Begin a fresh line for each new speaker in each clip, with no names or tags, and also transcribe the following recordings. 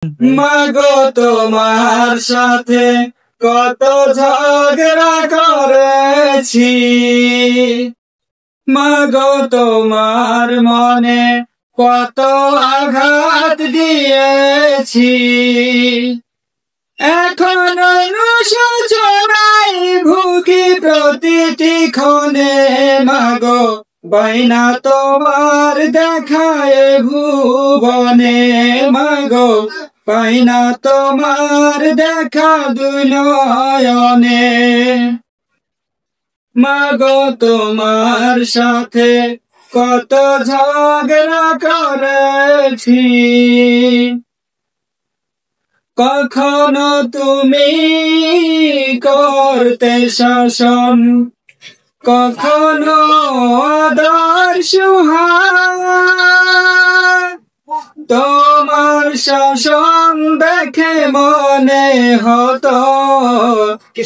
মাগো তোমার সাথে কত ঝগড়া করেছি, মাগো তোমার মনে কত আঘাত দিয়েছি। এখনো অনুশোচনায় ভুগি প্রতিটি ক্ষণে, মাগো বাইনা তোমার দেখায় ভুবনে, মাগো বাইনা তোমার দেখা দুই নয়নে। মাগো তোমার সাথে কত ঝগড়া করেছি, কখনো তুমি করতে শাসন, কখনো আদর সুহাগ। তোমার শাসন দেখে মনে হতো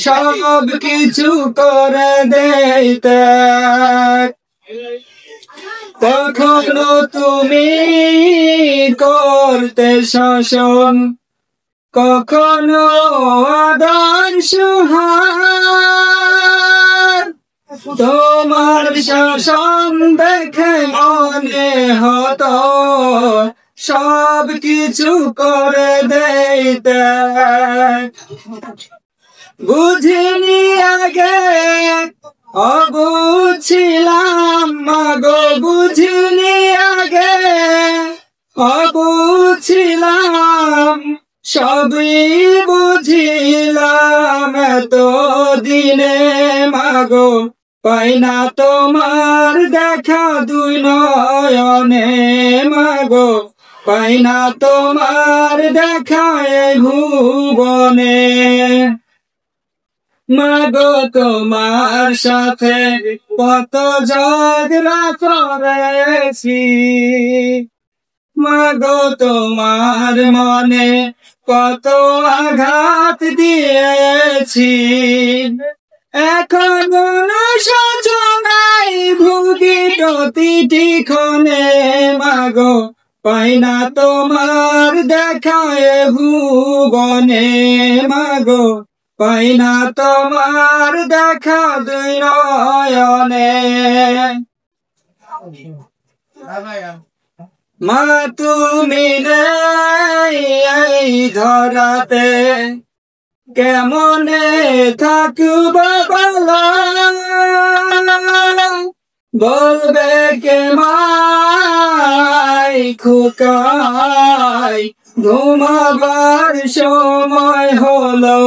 সব কিছু করে দিতে। কখনো তুমি করতে শাসন, কখনো আদর সুহাগ। তোমার শাসন দেখে মনে হতো সব কিছু করে দিতে। বুঝিনি আগে অবুঝ ছিলাম, মাগো বুঝিনি আগে অবুঝ ছিলাম, সবই বুঝিলাম এত দিনে। মাগো পাইনা তোমার দেখা দুই নয়নে, মাগো পাইনা তোমার দেখা এই ভুবনে। মাগো তোমার সাথে কত ঝগড়া করেছি, মাগো তোমার মনে কত আঘাত দিয়েছি। এখনো অনুশোচনায় ভুগি প্রতিটি ক্ষণে, মাগো পাইনা তোমার দেখায় ভুবনে, মাগো পাইনা তোমার দেখা দুই নয়নে। মা তুমি নেই এই ধরাতে, কেমনে থাকব বলো, বলবে কে মাই খোকাই ঘুমাবার সময় হলো।